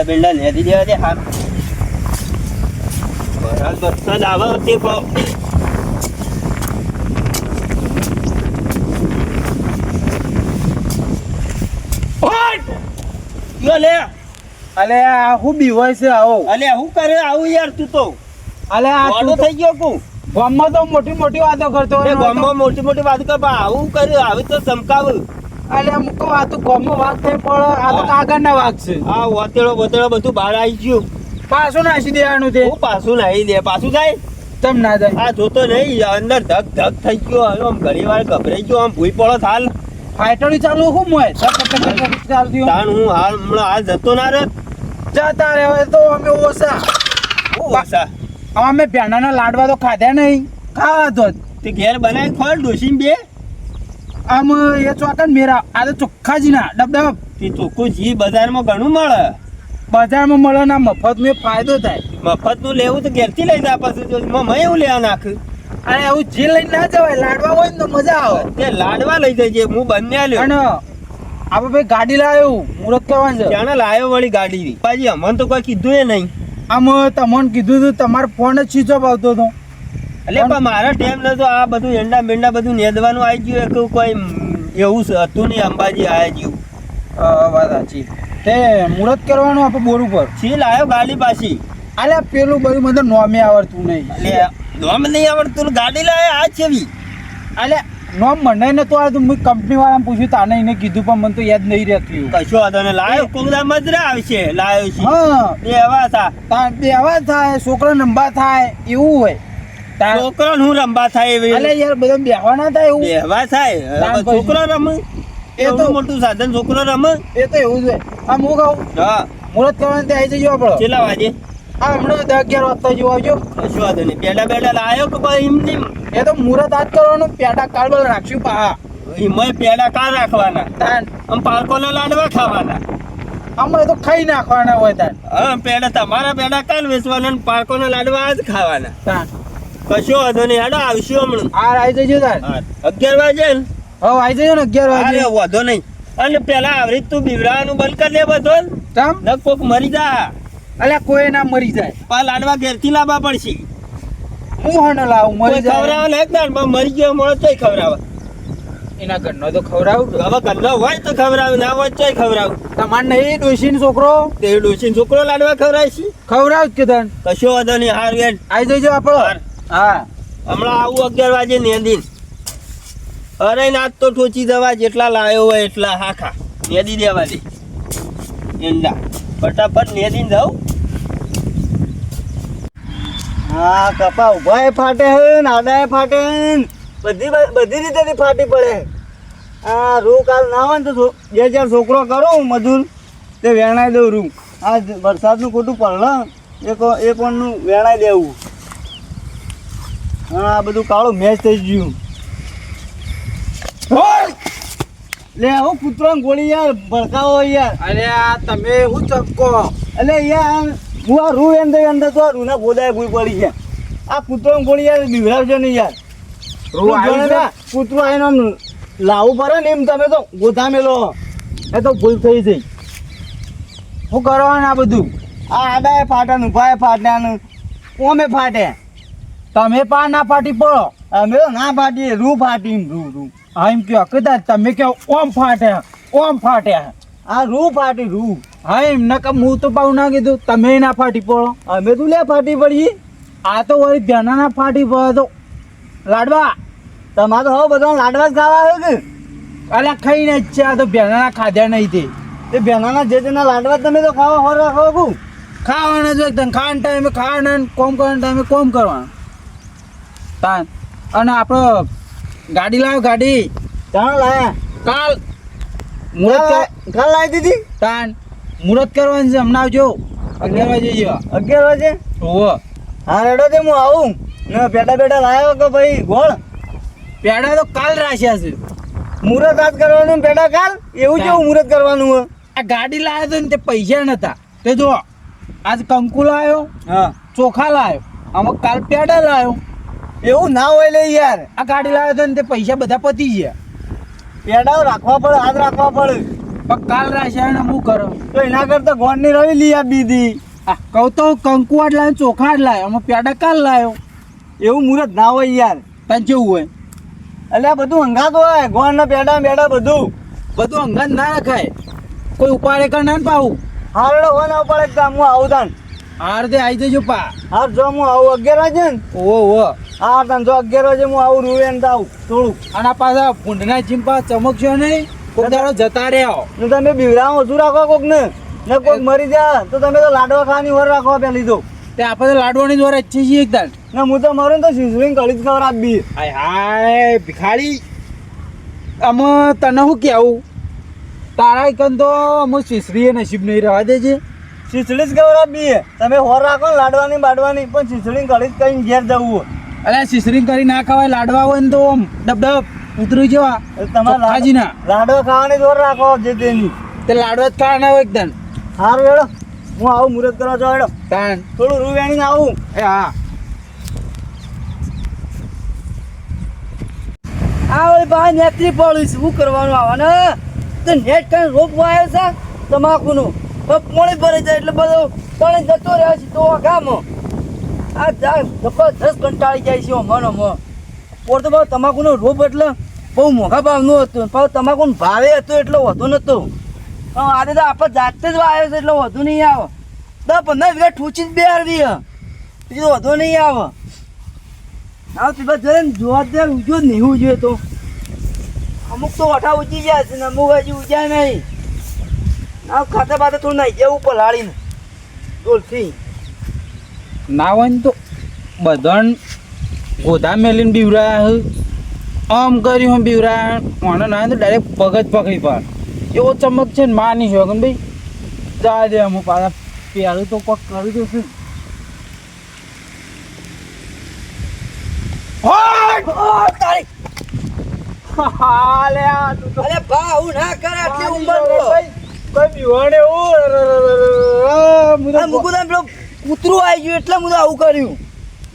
બેંડા નેદી દેવા દે હાલ બરાબર વરસાદ આવે તે લે અલે આ હું બીવાય છે આવો અલે હું કરે આવું યાર તું તો અલે આ વાડો થઈ ગયો કુ ગામમાં તો મોટી મોટી વાતો કરતો હોય ગામમાં મોટી મોટી વાત કર પણ આવું કર્યું આવી તો ચમકાવ અલે મુકો આ તો ગામમાં વાત થઈ પડે આ તો કાગળના વાત છે આ વતેડો વતેડો બધું બહાર આવી ગયું પાછું નાસી દેવાનું તે હું પાછું નાહી દે પાછું જાય તમ ના જાય આ જોતો નહીં અંદર ધક ધક થઈ ગયો આમ ઘણી વાર ગભરાઈ ગયો આમ ભૂઈ પડો હાલ ફાઈટરી ચાલુ હું મોય ચાલતી તાણ હું હાલ હમણાં હાલ જતો ના રે જતા રહેવાય તો અમે ઓછા હું વાસા અમે ભેણાના લાડવા તો ખાધા નહીં ખાવા તો તે ઘેર બનાવી ખોલ ડોસીને બે આમ એ ચોકન મેરા આ તો ચોખ્ખાજીના ડબ તે ચોખ્ખું જી બજારમાં ઘણું મળે બજારમાં મળે ના મફત મેં ફાયદો થાય મફત નું લેવું તો ઘેરથી લઈ જા પછી મેં એવું લેવા નાખ અને એવું જે લઈને ના જવાય લાડવા હોય ને તો મજા આવે તે લાડવા લઈ જજે હું બંને આલ્યો અને આપણે ભાઈ ગાડી લાવ્યું મુહૂર્ત કરવાનું છે ત્યાં લાયો વળી ગાડી પાછી અમને તો કોઈ કીધું એ નહીં આમ તમને કીધું હતું તમારો ફોન જ સ્વિચ ઓફ આવતો હતો એટલે પણ મારા ટાઈમ નતો આ બધું એંડા બેંડા બધું નેદવાનું આવી ગયું કે કોઈ એવું હતું નહીં અંબાજી આવ્યા જેવું વાત સાચી તે મુહૂર્ત કરવાનું આપણે બોર ઉપર છી લાયો ગાડી પાછી અલે પેલું બધું મને નોમે આવડતું નહીં એટલે નોમ નહીં આવડતું ગાડી લાયા આ છેવી અલે નોમ મને નતું આવડતું મેં કંપની વાળાને પૂછ્યું તાને એને કીધું પણ મને તો યાદ નહીં રહેતું કશો વાંધો નહીં લાયો કોગદા મજરા આવશે લાયો છે હા બે એવા હતા બે આવા થાય છોકરો નંબા થાય એવું હોય છોકરો હું રંબા થાય એવી અલે યાર બધા બેહવા ના થાય એવું બેહવા થાય છોકરો રમે એ તો મોટું સાધન છોકરો રમે એ તો એવું જ હોય આમ હું કહું હા મુહૂર્ત કરવાનું ત્યાં આવી જજો આપણે કેટલા વાગે? આ હમણાં 10-11 વાગતા જેવું આવજો. કશું વાંધો નહીં. પેડા બેડા લાયો કે ભાઈ એમ નહીં? એ તો મુહૂર્ત આજ કરવાનું, પેટા કાળબલ રાખશું પા. એમાંય પેડા કાં રાખવાના? તાન આમ પાલકોના લાડવા ખાવાના. આમાં તો ખાઈ નાખવાના હોય તાન. હા, પેડા તમારા પેડા કાલ વેચવાના અને પાલકોના લાડવા આજ ખાવાના. તાન કશો વાંધો નહીં. હેડો આવશું હમણાં. આ આવી જજો તાન. 11 વાગે ને? હવે આવી જજો ને 11 વાગે. અરે વાંધો નહીં. અને પેલા આવરી તું બીવરાવાનું બંધ કરી દે બધો. તમ ન કોક મરી જા. અલ્યા કોઈ ના મરી જાય. પા લાડવા ઘેરથી લાવવા પડશે. હું હણ લાવું મરી જાય. ખવડાવવા લાયક ના મરી ગયો મળે તોય ખવડાવવા. એના ઘરનો તો ખવડાવું. હવે ઘરનો હોય તો ખવડાવું, ના હોય તોય ખવડાવું. તમાર નહીં ડોશીનો છોકરો તે ડોશીનો છોકરો લાડવા ખવડાય છે? ખવડાવ કે તન. કશો વાંધો નહીં. હાર વેન આવી જજો આપણો. હા હમણાં આવું 11 વાગે નેદીન. અરે નાચ તો ઠોચી દવા જેટલા લાવ્યો હોય એટલા હાખા નેદી દેવા દે. એંડા ફટાફટ નેદીને જાઉં. હા કપા ઉભા ફાટે હે ને આડા ફાટે હે ને બધી રીતે ફાટી પડે. આ રૂ કાલ ના હોય ને તો 2-4 છોકરો કરું મજૂર તે વેણાઈ દઉં રૂ. આ વરસાદનું ખોટું પડે એ પણનું વેણાઈ દેવું. હા આ બધું કાળું મેચ થઈ ગયું. લે હું કૂતરાને ગોળી યાર ભડકાવો યાર. અરે આ તમે હું ચપકો. એટલે યાર હું આ રૂ અંદર તો આ રૂના બોદાય ભૂઈ પડી છે. આ કૂતરાને ગોળી યાર બીવરાવજો નહીં યાર. કૂતરું આવીને આમ લાવવું પડે ને એમ તમે તો ગોધા મેલો. એ તો ભૂલ થઈ જઈ. શું કરવાનું આ બધું? આ આડાએ ફાટાનું ભાઈ ફાટ્યાનું ઓમે ફાટે. તમે પા ના ફાટી પડો. અમે તો ના ફાટીએ રૂ ફાટી રૂ રૂ. હા એમ કયો કદાચ તમે કહો ઓમ ફાટ્યા ઓમ ફાટ્યા. આ રૂ ફાટી રૂ. હા એમ ના કે હું તો પાઉં ના કીધું તમે ના ફાટી પડો. અમે તું લે ફાટી પડી. આ તો વળી ધ્યાના ના ફાટી પડે તો લાડવા તમારે હવે બધા લાડવા જ ખાવા આવે કે? અલ્યા ખાઈને જ છે. આ તો ભેનાના ખાધ્યા નહીં તે બેનાના જે તેના લાડવા તમે તો ખાવા હોર રાખો કું. ખાવાના જ એકદમ ખાવાના ટાઈમે ખાવાના કોમ કરવાના ટાઈમે કોમ કરવાનું તાન. અને આપણો ગાડી લાવ્યો ગાડી ચાલ લાયા કાલ મુહૂર્ત કાલ લાવી દીધી. તાન મુહૂર્ત કરવાનું છે હમણાં આવજો 11 વાગે જેવા. 11 વાગે? ઓહો હા રેડો તે હું આવું ને પેટા બેટા લાવ્યો કે ભાઈ ગોળ પેડા તો કાલ રાખ્યા છે. મુહૂર્ત આજ કરવાનું પેટા કાલ એવું કેવું મુહૂર્ત કરવાનું હોય? આ ગાડી લાવ્યો તો ને તે પૈસા નતા તે જો આજ કંકુ લાવ્યો, હા ચોખા લાવ્યો, આમાં કાલ પેડા લાવ્યો. એવું ના હોય લે યાર. આ ગાડી લાવ્યો તો ને તે પૈસા બધા પતી ગયા. પેડાઓ રાખવા પડે, હાથ રાખવા પડે. પણ કાલ રાખ્યા ને હું કરો તો એના કરતા ગોળની રવી લઈ આપ દીધી. કહું તો કંકુ આટ લાવ્યો ચોખા આટ લાવ્યો અમે પેડા કાલ લાવ્યો એવું મુહૂર્ત ના હોય યાર. તને કેવું હોય એટલે આ બધું હંગાત હોય, ગોળના પેડા બેડા બધું. બધું અંગત ના રખાય કોઈ ઉપાડે કર ના પાવું હારડો હોય ને પડે કામ હું આવું તાન. હાર દે આવી જજો પા હાર જો હું આવું 11 વાગે ને. ઓ હા તાન જો 11 વાગે હું આવું રૂવે ને આવું થોડુંક. અને આ પાછા ભૂંડના ચીંપા ચમકશો નહીં કોક દાડો જતા રહ્યા ને તમે બીવડાવો ઓછું રાખો કોક ને કોક મરી જાય તો તમે તો લાડવા ખાવાની વર રાખો પેલી તો. તે આપણે તો લાડવાની જોર ઈચ્છી છીએ એકદમ ને હું તો મરું ને તો શીશડીને કળી જ ખબર આપી. હાય હાય ભિખારી અમે તને શું કહેવું તારા કન તો અમે શીશડીએ નસીબ નહીં રહેવા દેજે શીશડી જ ખબર આપી. તમે હોર રાખો ને લાડવાની બાડવાની પણ શીશડીને કળી જ કઈ ઘેર જવું હોય. અરે શીશડી કરી ના ખવાય લાડવા હોય ને તો આમ ડબ ઉતરી જવા તમારે હાજીના લાડવા ખાવાની જોર રાખો જે તેની. તે લાડવા જ ખાવાના હોય એકદમ સારું હેડો હું આવું મુહૂર્ત કરવા છો હેડો. તાન થોડું રૂ વેણીને આવું. એ હા આ ઓલી બહાર નેત્રી પડ્યું શું કરવાનું આવે ને તો નેટ કઈ રોપ વાયો છે તમાકુનું તો પોણી ભરાઈ જાય એટલે બધું પાણી જતો રહે છે તો ગામ આ જબરદસ્ત કંટાળી જાય છે મનો મો પોર તો ભાવ તમાકુનો રોપ એટલે બહુ મોંઘા ભાવનું હતું પણ તમાકુનો ભાવે હતો એટલો વધુ નહોતો આજે તો આપણે જાતે જ વાયો છે એટલે વધુ નહીં આવે 10-15 વીઘા ઠૂચી જ બે આવી બીજું વધુ નહીં આવે હા પીપા જોડે ને જોવા દે ઉજો જ નહીં જોઈએ તો અમુક તો વઠા ઉજી જાય છે ને અમુક હજી ઉજાય નહીં આ ખાતા બાતા થોડું નાઈ જવું પલાળીને ડોલથી ના હોય ને તો બધાને ગોધા મેલીને બીવરાયા આમ કર્યું બીવરાયા મને ના તો ડાયરેક્ટ પગ જ પકડી પાડ એવો ચમક છે ને માની શકો ને ભાઈ જા દે અમુક પાછા પહેલું તો કોક કરી દેશે તારી હાલે આ તું તો અરે બા આવું ના કરે આટલી ઉંમર કોઈ બીવાડે આ મુકુદાન પેલો કૂતરું આવી ગયું એટલે હું તો આવું કર્યું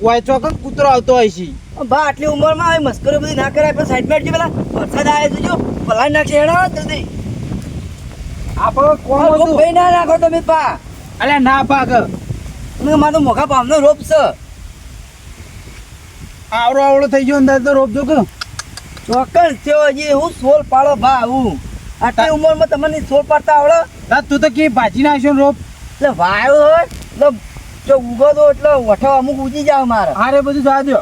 વાય ચોકન કૂતરો આવતો હોય છે બા આટલી ઉંમરમાં આવી મસ્કરી બધી ના કરાય પણ સાઈડમાં હટજો પેલા વરસાદ આવે છે જો પલાળી નાખશે હેડા જલ્દી આપણો કોમ રોપ હતું ભાઈ ના નાખો તમે પા અલે ના પાક મારે તો મોઘા ભાવનો રોપ છે આવડો આવડો થઈ ગયો અંદર તો રોપ જો કે ચોક્કસ થયો હજી હું સોલ પાડો ભા આવું આટલી ઉંમરમાં તમને સોલ પાડતા આવડે તા તું તો કે ભાજી નાખ્યો ને રોપ એટલે વાયો હોય એટલે જો ઉગો તો એટલે વઠો અમુક ઉજી જાવ મારે હારે બધું જવા દો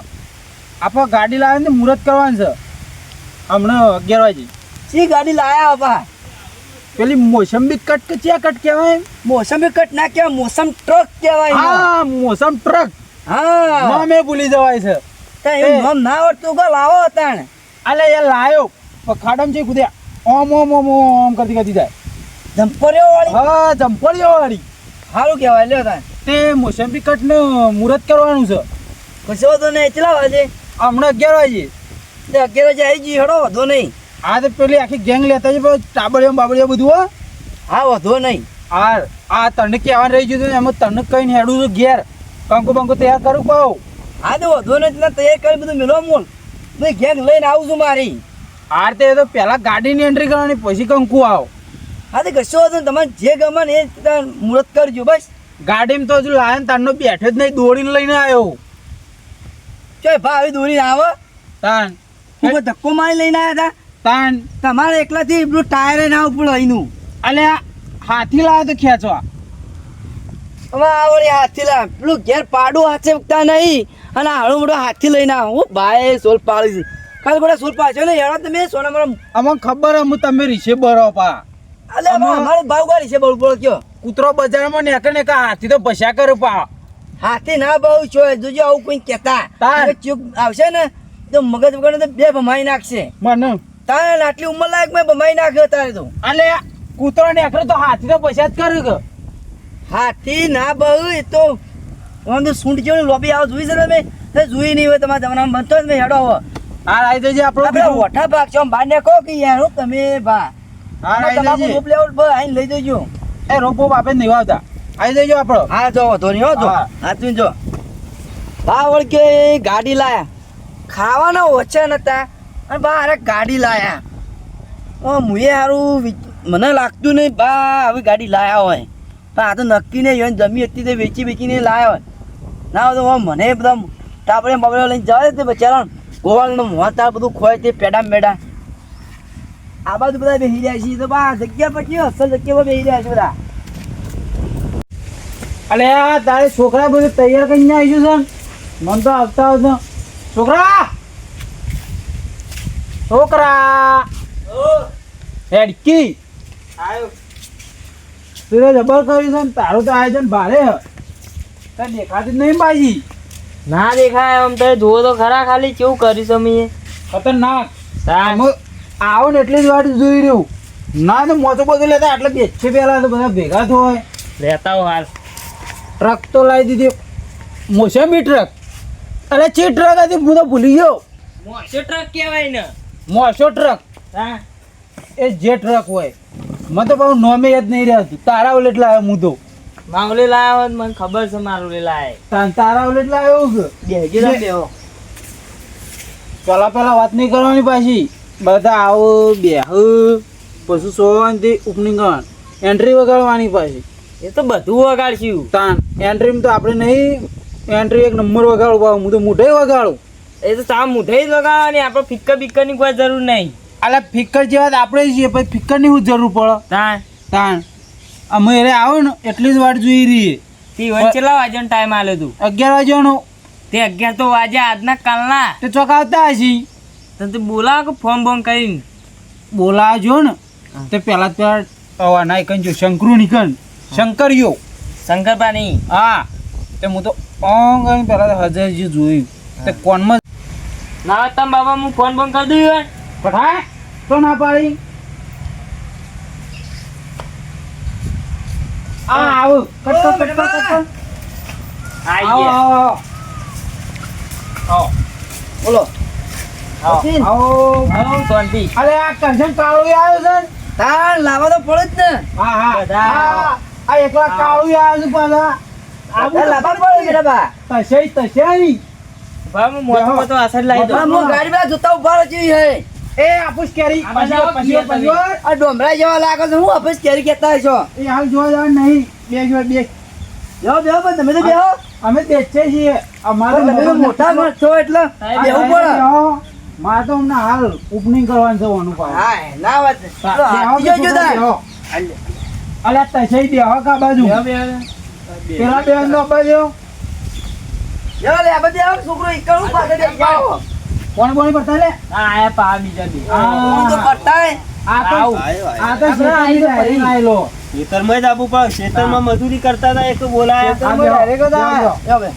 આપણે ગાડી લાવે ને મુહૂર્ત કરવાનું છે હમણાં 11 વાગે શી ગાડી લાયા બા પેલી મોસંબી કટ કે ચિયા કટ કહેવાય મોસમી કટ ના કહેવાય મોસમ ટ્રક કહેવાય હા મોસમ ટ્રક હા નામે ભૂલી જવાય છે ત્યાં એવું નામ ના આવડતું ગો લાવો તાણ અલે એ લાયો પણ ખાડમ છે કુદ્યા ઓમ ઓમ ઓમ ઓમ કરતી કરતી જાય જમ્પરીઓ વાળી હા જંપડીઓ વાળી સારું કહેવાય લ્યો તાણ તે મોસંબી કટ ને મુહૂર્ત કરવાનું છે કશો વાંધો નહીં ચલા વાજે હમણાં 11 વાગે તે 11 વાગે આવી જઈ હડો વધો નહીં આ તો પેલી આખી ગેંગ લેતા છે ટાબડીઓ બાબડીઓ બધું હો હા વધો નહીં આ તને કહેવાનું રહી ગયું એમ તને કહીને હેડું છું ઘેર કંકુ બંકુ તૈયાર કરું પાઉં હા તો વધો નહીં તને તૈયાર કરી બધું મેળવો મોલ મેં ગેંગ લઈને આવું છું મારી આ તે તો પહેલા ગાડીની એન્ટ્રી કરવાની પછી કંકુ આવ હા તો કશો વાંધો નહીં તમારે જે ગમે ને એ તાર મુહૂર્ત કરજો બસ ગાડીમાં તો હજુ લાયન તારનો બેઠો જ નહીં દોડીને લઈને આવ્યો ચોય ભા આવી દોરીને આવે તાન હું કોઈ ધક્કો મારી લઈને આવ્યા હતા તાન તમારે એકલાથી પેલું ટાયરે ના ઉપડો અહીંનું અલે હાથી લાવ્યો તો ખેંચવા હવે આ વળી હાથી લા પેલું ઘેર પાડું હાથે ઉગતા નહીં અને હાડું મોટું હાથી લઈને આવું હું ભાઈ સોલ પાડી છે ખાલી બધા સોલ પાછો ને હેડા તમે સોના મારા અમને ખબર હમ તમે રીસે બરો પા અલે અમારો ભાવ ગાડી છે બોલ કયો કૂતરો બજારમાં નેકે નેકે હાથી તો ભસ્યા કરે પા હાથી ના બહુ છો જોજો આવું કોઈ કહેતા તાર. હવે ચૂક આવશે ને તો મગજ વગર તો બે ભમાઈ નાખશે મને તારે આટલી ઉંમર લાયક મેં ભમાઈ નાખ્યો તારે તો અલે કૂતરો નેકરે તો હાથી તો ભસ્યા જ કરે કે હાથી ના બહુ એ તો વાંધો સૂંઢ જેવું લોબી આવ જોઈ છે તમે તે જોઈ નહીં હોય તમારા જમાનામાં બનતો જ મેં હેડો હવે હા આવી જજે આપણો આપણે ઓઠા ભાગ છો બહાર ને કહો કે યાર હું તમે ભા હા આવી તમાકુ જજે રોપ લેવડ ભાઈ આઈને લઈ જજો એ રોપો બાપે નહીં આવતા આવી જજો આપણો હા જો વધો નહીં હો જો હા. હા તું જો બા વળકે ગાડી લાયા ખાવાના ઓછા નતા અને બા અરે ગાડી લાયા ઓ મુએ હારું મને લાગતું નહીં બા હવે ગાડી લાયા હોય પણ આ તો નક્કી નહીં હોય જમી હતી તે વેચીને લાયા હોય ના હોય તો હવે મને બધા ટાપડે બાપડે લઈને જવા દે બચારા ગોવાળનો મોં તાર બધું ખોય તે પેડા મેડા આ બાજુ બધા બેસી રહ્યા છીએ તો બા જગ્યા પર કેવી અસલ જગ્યા પર બેસી રહ્યા છે બધા. અલે આ તારે છોકરા બધું તૈયાર કરીને આવીશું છે મન તો આવતા આવતા છોકરા હેડકી આવ્યો તું તો જબર કર્યું છે ને તારું તો આયોજન ભારે હ કઈ દેખાતી જ નહીં બાજી ના દેખાય આમ તો જુઓ તો ખરા ખાલી કેવું કરીશ અમે ખતરનાક અમે આવો ને એટલી જ વાટ જોઈ રહ્યું ના તો મોટો બધું લેતા એટલે બેસે પેલા તો બધા ભેગા થાય લેતા હો હાલ ટ્રક તો લાવી દીધી મોસમી ટ્રક અરે ચી ટ્રક હતી હું તો ભૂલી ગયો મોટો ટ્રક કહેવાય ને મોસો ટ્રક હા એ જે ટ્રક હોય મને તો બહુ નોમે યાદ નહીં રહેતું તારા ઓલે એટલે આવ્યો હું તો માવલે લાયા હોત મને ખબર છે મારું લે લાય તારા ઓલે એટલે આવ્યો કે બેસી રહ્યા બેહો. પેલા વાત નહીં કરવાની પાછી બધા આવો બેહ પછી સોવાનથી ઓપનિંગ કરવાની એન્ટ્રી વગાડવાની પાછી એ તો બધું વગાડશું તાન એન્ટ્રીમાં તો આપણે નહીં એન્ટ્રી એક નંબર વગાડું પાછું હું તો મોઢે વગાડું એ તો સા મુઠાઈ જ વગાડવાની આપણે ફિક્કર બિક્કરની કોઈ જરૂર નહીં અલા ફિક્કર જેવા તો આપણે છીએ પછી ફિક્કરની શું જરૂર પડે તાણ તાન અમે એને આવો ને એટલી જ વાટ જોઈ રહીએ તી વન કેટલા વાગ્યાનો ટાઈમ આલ્યો તું 11 વાગ્યાનો તે 11 તો વાગ્યા આજના કાલના તે ચોક આવતા હશી તને તો બોલાવ કે ફોન બોન કરીને બોલાવજો ને તે પહેલા પેલા ના કન જો શંકરુ નીકળ શંકરિયો શંકરપાની હા તે હું તો ઓંગ પહેલા તો હજારજી જોયું તે કોનમાં ના હોય તમે બાબા હું ફોન બોન કરી દઉં પઠાય તો ના પાડી આવો કટકો આઈ ગયા આવો આવો બોલો આવો સચિન. આવો આવો શાંતિ અરે આ કરશન કાળું આવ્યો છે ને? તાણ લાવવા તો પડે જ ને હા હા બધા હા, આ એકલા કાળું આવ્યો છે પાછા તાણ લાવવા પડે બેટા બા તશે નહીં ભાઈ હું મોટો તો અસર લાવી બાપા, દઉં હું ગાડી માં જોતા ઉભા રહી જેવી હે એ આપુસ કેરી આ બધા પછીઓ પછીઓ આ ડોમરા જેવા લાગે છે હું અફેસ કેરી કહેતા હશો એ હાલ જોવા જવાનું નહીં બે બેહો બેહો પણ તમે તો બેહો અમે બેચે છીએ અમારે તમે તો મોટા માણસ છો એટલે બેહવું પડે મારે તો અમને હાલ ઓપનિંગ કરવાનું છે ઓનું પાછું. હા ના વાત બેહો તો હાથી કે જોજો તાર. બેહો. અલ્યા તશે બેહો કા બાજુ પેલા બે નો બાજુ બેહો લે આ બધી આવો છોકરો એકલું પાછળ બેસી જાઓ કોણ બોણી પડતા લે હા આયા પા બીજા બી હું તો પટ્ટાય આ તો આવ્યો, આ તો શેતાની પહેરીને આયેલો. ખેતરમાં જ આપવું પણ ખેતરમાં મજૂરી કરતા હતા એક બોલાયા આ બેહો, બેહો બેહો. બે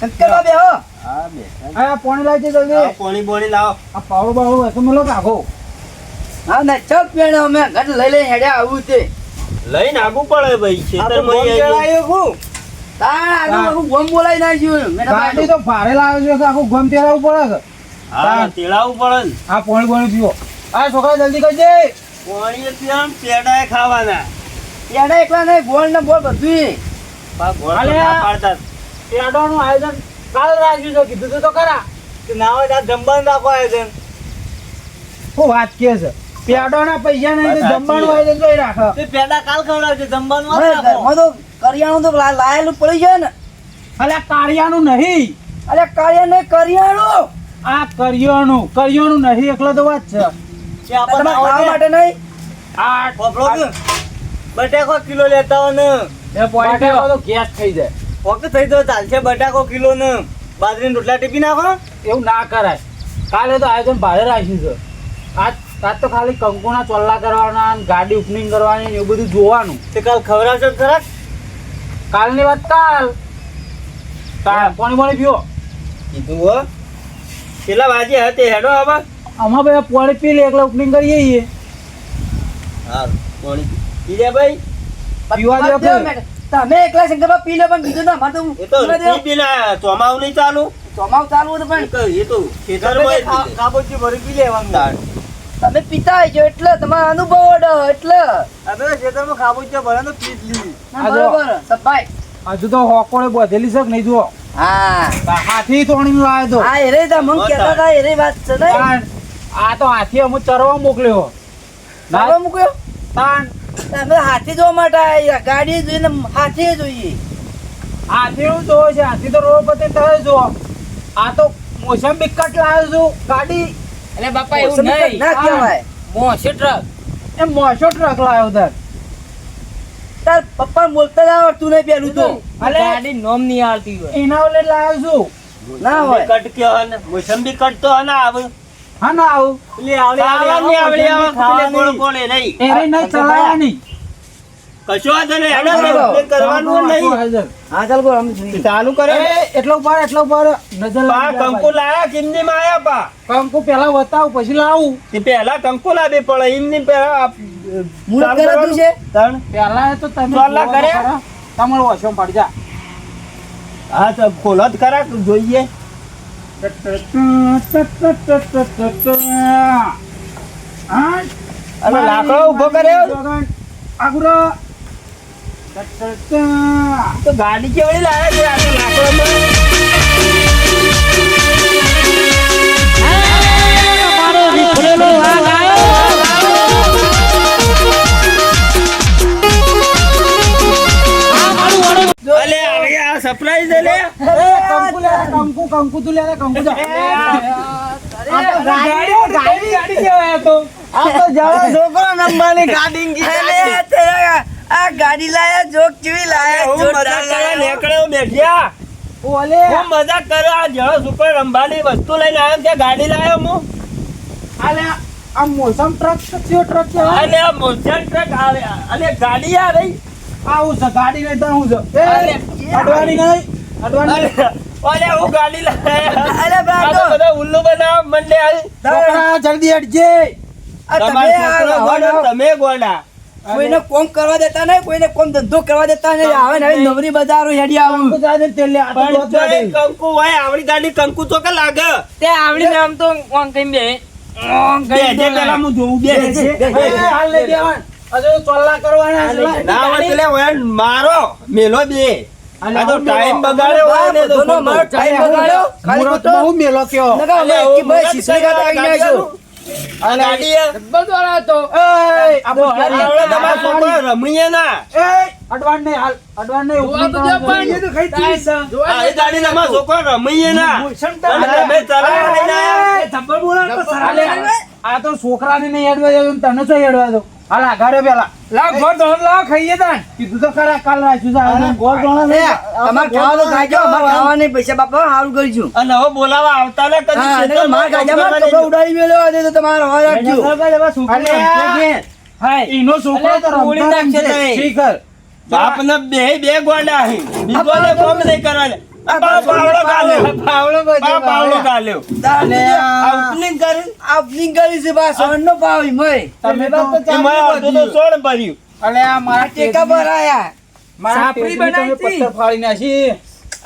અંકલ બેહો હા બે આ પોણી લાવજે જલ્દી પોણી બોણી લાવો આ પાવડો બાવડો હશે મેલો કાકો હા ના ચપ પેણ અમે ઘર લઈ લઈ હેડ્યા આવું તે લઈને આગું પડે ભાઈ આ તો ખેતરમાં બોમ્બ જણાયું હું. તાણ આગળ ગોમ બોલાઈ નાખ્યું મેં ગાડી તો ભારે લાવે છે કે આખું ગમ તેરાવું પડે કે હા તેડાવવું પડે ને આ પોણી પોણી પીવો આ છોકરા જલ્દી કરજે પોણી પીવાનું પેડાય ખાવાના યાડા એકલા નહીં બોલ ને બોલ બધું ગોળ અલે તો ના આ- પાડતા પેડોનું આયોજન કાલ રાખ્યું છે કીધું તો ખરા કે ના હોય તો આ જમવાનું રાખો આયોજન. શું વાત કે છે પેડોના પૈસા નહીં તો વાત જમવાનું સાચી. આયોજન જોઈ રાખો તે પેલા કાલ ખવડાવજો જમવાનું હવે વાત રાખો. ઘરમાં તો કરિયાણું તો લાયેલું પડી જાય ને અલે આ કાળિયાનું નહીં અરે કરિયાણું નહીં, કરિયાણું આ કરિયાનું નહીં એકલો તો વાત છે કે આપણને તમે ખાવા આવડે. માટે નહીં આ વાપરો કે? બટાકો કિલો લેતા હોય ને એ પોઈન્ટ બટાકો તો ગેસ થઈ જાય ફક્ત થઈ તો ચાલશે બટાકો કિલો ને બાજરીના રોટલા ટીપી નાખો. એવું ના કરાય કાલે તો આયોજન ભારે રાખ્યું છે આજ તો ખાલી કંકુના ચોલ્લા કરવાના અને ગાડી ઓપનિંગ કરવાની ને એવું બધું જોવાનું તે કાલ ખવડાવશો જ ખરા. કાલની વાત કાલ પાણી પાણી પીવો કીધું હો કેટલા વાગે હતી હેડો હવે આમાં ભાઈ પાણી પી લે એકલા ઓપનિંગ કરીએ છીએ હા પોણી પી લે ભાઈ પીવા દો દેવો મેડમ. તમે એકલા શંકરબા પી લો પણ કીધું ના મારે તો એ તો પીવા દેવો. પી પીને ચોમાવું નહીં ચાલુ ચોમાસું ચાલુ હતું પણ એ તો ખેતરમાં જ પીધે. કાબોચી ભરી પી લેવાનું. તાણ. તમે પીતા હશો એટલે તમારો અનુભવ અડો એટલે આપણે તો ખેતરમાં કાબોચી ભરે તો પી જ લીધી. ના, આ જો. બરોબર સભાઈ હજુ તો હોકોળે બધેલી છે કે નહીં જુઓ હા હાથી તોણી લાવ્યો તો હા એરે તા મંગ કહેતા હતા એરે વાત છે નહીં પણ આ તો હાથી અમુક ચરવા મોકલ્યો ધાબા મૂક્યો તાણ અમે હાથી જોવા માટે આયા ગાડી જોઈને હાથી જોઈએ હાથી નું જોવો છે, હાથી તો રોડ પર તમે જો. આ તો મોસંબી કટ લાવ્યો છું ગાડી. એટલે બાપા એવું મોસમી નહીં ના કહેવાય મોસે ટ્રક એ મોસો ટ્રક લાવ્યો તાર. તાર પપ્પા બોલતા જ આવડતું નહીં પેલું તો અલે ગાડી નોમ નહીં આવતી હોય એના ઓલે લાવ્યો છું. ના હોય કટ કે હન મોસંબી કટ તો હન આવે હા ના આવું પેલી આવડી ખાવાની આવડી આવે ખાવાની. ગોળ ગોળ એ નહીં એને નહીં ચલાવવાની. કશો વાંધો નહીં હેડો ચાલો. તે કરવાનું નહીં હાજર. હા ચાલ બોલ અમે જોઈએ ચાલુ કરે એટલો પર નજર પા લાગી જાય કંકુ લાયા કિમની માં આયા પા કંકુ પેલા બતાવ પછી લાવું. તે પહેલા કંકુ લાવી પડે એમની પહેલા મુહૂર્ત કરાતું છે ત્રણ પેલા તો તમે ચોલા જોવો કર્યા? ખરા. તમારો વશો પડી જા. હા તો ખોલો જ ખરા જોઈએ હા? અને લાકડો ઊભો કર્યો આગળ. તો ગાડી કેવડી લાયા છે આ તો લાકડામાં અલે આવી આ સરપ્રાઈઝ લે કંકુ તું લે કંકુ જા. આ તો જવા છોકરો નંબાની ગાડી અરે, આ ગાડી લાયા જોક જેવી લાયા હું મજાક જોરદાર કરવા લાયા. નીકળ્યો બેઠ્યા ઓલે હું મજાક કર્યો આ જળો સુપર રંબાની વસ્તુ લઈને આવ્યો ત્યાં ગાડી લાવ્યો હું આલે આ મોસમ ટ્રક ટ્રક છે. અને આ મોશન ટ્રક આવે અને ગાડી આ રહી આવું છે ગાડી નહીં તો હું છે. એ, અલે, અડવાની નહીં અડવાની નહીં. ઓલે હું ગાડી લાવ્યા અરે આ બાપો, તો બધા ઉલ્લુ બનાવ મંડે આવી છોકરા જલ્દી હટજે. આ તમે તમારા આ છોકરો ગોળો, લાવવાનો તમે ગોળા કોઈને કોમ કરવા દેતા નહીં કોઈને કોમ ધંધો કરવા દેતા નહીં આવે ને આવી નવરી બજારો હેડી આવું કંકુ જા દે તેલ લે. આ તો પણ દોત ગાડી. તોય કંકુ હોય આવડી ગાડી કંકુ તો કે લાગે તે આવડી નામ તો ઓમ કઈ બે ઓમ બે કઈ જે પેલા હું જોઉં બે એ, હાલ લઈ દેવાન. હજુ ચોલ્લા કરવાના છે. ના હોય પેલે હોય મારો મેલો બે અલે, આ તો હું ટાઈમ મેલો. બગાડ્યો હોય ને તો બધોનો મારો ખોટો. ટાઈમ બગાડ્યો ખાલી મુહૂર્તમાં ખોટો હું મેલો કયો. નકા અમે અલે, એકી ભાઈ હું શીશડી ખાતા આવીને આવીશું. આ ગાડી એ બધો તો એ, આ બોલ ગાડી. આવડે તમારા છોકરો રમીએ ના એ, અડવાન નહીં હાલ અડવાન નહીં. જોવા તો જો પણ. એ તો ખાઈ ચીસ છે. આવી ગાડી તમારા છોકરો રમીએ ના અને તમે ચલાવી લઈને આયા. અલે, આ તો છોકરાને નહીં હેડવા દેવું ને તને તો હેડવા દો. હાલ આઘાડે પેલા લાવ ગોળ ધોણ લાવ ખાઈએ તાન. કીધું તો ખરા કાલ રાખ્યું છે. અને ગોળ ગોળા એ, અમારે ખાવાનું ખાજો અમારે ખાવાના પૈસા બાપા સારું કરીશું અને હવે બોલાવા આવતા ને કદી હા ક્ષેત્રમાં મારા કામ ગાજામાં કરવા કપડો નહીં. ઉડાડી મેલ્યો હોય તો તમારે હવા રાખજો અલે, હાય, એનો છોકરો તો તોડી રમતો નાખશે રમશે. નહીં. શીખર. બાપને બે ગોડા હી બીજો ને કોમ નહીં કરવાને આ પાવડો ગાલ્યો પાવડો ગાલ્યો અને આ opening કર્યું આ opening કરી છે બા સોનનો ભાવ ઈમય. તમે તો એમાં અડધું તો સોળ ભર્યું અલે, આ મારા ટેકા પર આયા મારા સાપડી ટેકની તમે બનાવી હતી. પથ્થર ફાડી નાખી.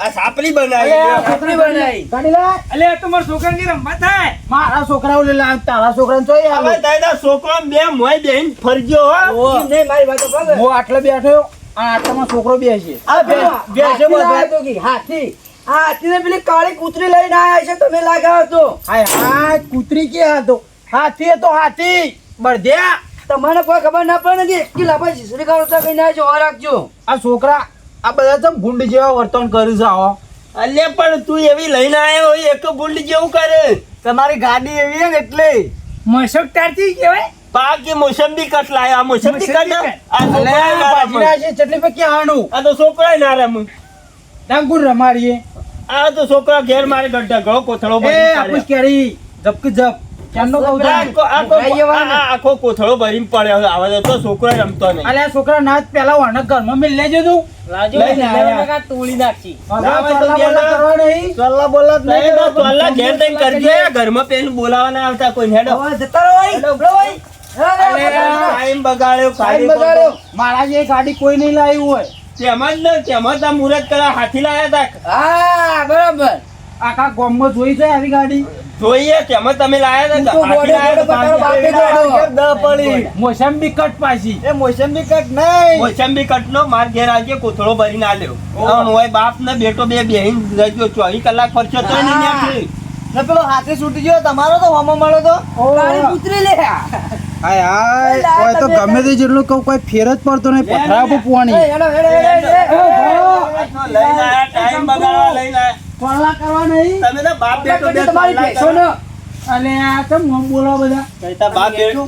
આ સાપડી અલે, આ બનાવી છોકરી બનાવી ગાડી લાય. અલે તમારા છોકરાની રમવા થાય મારા છોકરાઓ લે લાવ, તારા છોકરાને ચોય હવે આવે. તારા છોકરો બે મોય બેન ફરજો હો ઈ નહીં મારી વાત સાંભળ. હું આટલે બેઠો આ આટલામાં છોકરો બેસી. આ પેલો બે છે હાથી બધા. લાયો તો કી, હાથી આ હાથીને પેલી કાળી કૂતરી લઈને આયા છે તમે લાગાવો તો હાય હાય, કૂતરી ક્યાં હતો? હાથી હતો હાથી. બળદ્યા. તમને કોઈ ખબર ના પડે ને કે એકલી લાંબા શીશડી કાઢો તો કઈ ના જોવા રાખજો આ છોકરા આ બધા તો ભૂંડ જેવા વર્તન કર્યું છે આવો. અલ્યા પણ તું એવી લઈને આવ્યો હોય એક ભૂંડ જેવું કરે તમારી ગાડી એવી છે ને એટલે મશક તારતી કહેવાય બાકી મોસંબી કટ લાયો આ મોસંબી કટ આ અલે, છોકરાએ ના બાજીના રમે. છે ચટલી પર ક્યાં આણું? આ તો છોકરાએ ના રમે ડાંગુર રમાડીએ. આ તો છોકરા ઘેર મારે ગઢા ઘઉં કોથળો એ ભરીને આપુસ પાડ્યો. કેરી જપ કે જપ. કેમનો કહું છું? આખો કોથળો ભરીને પડ્યો આવે તો છોકરો રમતો નહીં અલે, આ છોકરા નાચ પેલા વાણક ઘરમાં મેં લેજો તું. રાજુ લઈને આયા. લઈને તોડી નાખી હવે ના, ચોલ્લા તો બોલ્લા કરવા નહીં. ચલ્લા બોલા જ નહીં નહીં તો તોલા ઘેર જઈને કરજે ઘરમાં પેલું બોલાવાના આવતા કોઈ હેડો હવે જતા રહો ભાઈ ઉભરો ભાઈ ટાઈમ બગાડ્યો ટાઈમ બગાડ્યો. મારા જે ગાડી કોઈ નહીં લાવ્યું હોય. તેમાં જ ને તેમાં જ આ મુહૂર્ત કરા હાથી લાયા તા હા બરાબર આખા ગામમાં જોઈ છે આવી ગાડી. જોઈએ તેમાં તમે લાયા તું તા તો હાથી ગોડે લાયા ગોડે તા બતાવો, બાપે પાંચ ગોડો. દ પડી મોસંબી કટ પાછી. એ મોસંબી કટ નહીં મોસંબી કટનો માર ઘેર આવજે કોથળો ભરીને આલ્યો આમ હોય બાપ ને બેટો બે બેહીન રહેજો 24 કલાક ફરશો તો નહીં નીકળી. ને પેલો હાથે છૂટી ગયો તમારો તો હોમો મળ્યો તો કાળી કૂતરી લે હાય હાય લા, ઓય તો તમે ગમે તે જેટલું કહું કોઈ ફેર જ પડતો નહીં પથરા પર પોણી હેડો હેડો હેડો લઈને આયા ટાઈમ બગાડવા લઈને આયા પલ્લા કરવા નહીં તમે તો બાપ બેટો બે તમારી ભેંસો ને અને આ ચમ મમ બોલો બધા કઈતા બાપ બેટો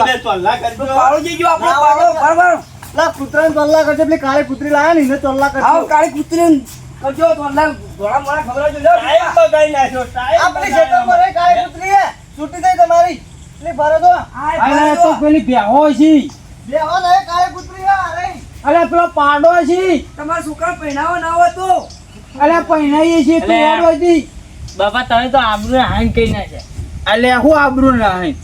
બે ચોલ્લા કરજો પાડોજી જો આપણો પાડો બરાબર લા કૂતરાને તલ્લા કરજો પેલી કાળી કૂતરી લાયા ને એને તલ્લા આવ કરજો કાળી કૂતરી કરજો તો અલ્લાહ ઘોડા મોડા ખબર જો ટાઈમ બગાડી નાખ્યો ટાઈમ આપણી ખેતરમાં રહી કાળી કૂતરી હે છૂટી થઈ તમારી એટલે ભરો તો અરે તો પેલી બેહો છે બેહો ને કાળી કૂતરી હે અરે અરે પેલો પાડો છે તમારા છોકરા પહેરાવો ના હોય તો અરે પહેણાઈએ છે તું અલે. ઓડો હતી બાપા તમે તો આબરૂ હાઈન કરી નાખે અલે હું આબરૂ નહીં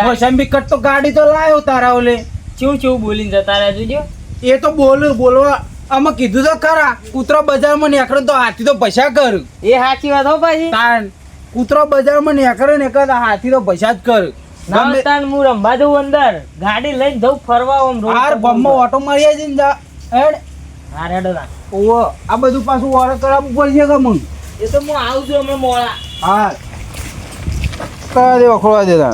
મોસંબી કટ તો ગાડી તો લાયો તારા ઓલે ચેવું ચેવું બોલીને જતા રહ્યા જોજો એ તો બોલવા અમે કીધું તો ખરા કૂતરો બજારમાં નીકળે તો હાથી તો પૈસા કર એ સાચી વાત હો પાછી તાન કૂતરો બજારમાં નીકળે ને તો હાથી તો પૈસા જ કર ના તાન હું રમવા જઉં અંદર ગાડી લઈને જઉં ફરવા આમ રોડ હાર પર બમમાં ઓટો માર્યા છે ને જા હેડ હા રેડો ના ઓવો આ બધું પાછું ઓર્ડર કરાવવું પડશે કે મગ એ તો હું આવું છું હમણાં મોડા હા કરા દે વખોડવા દે તાણ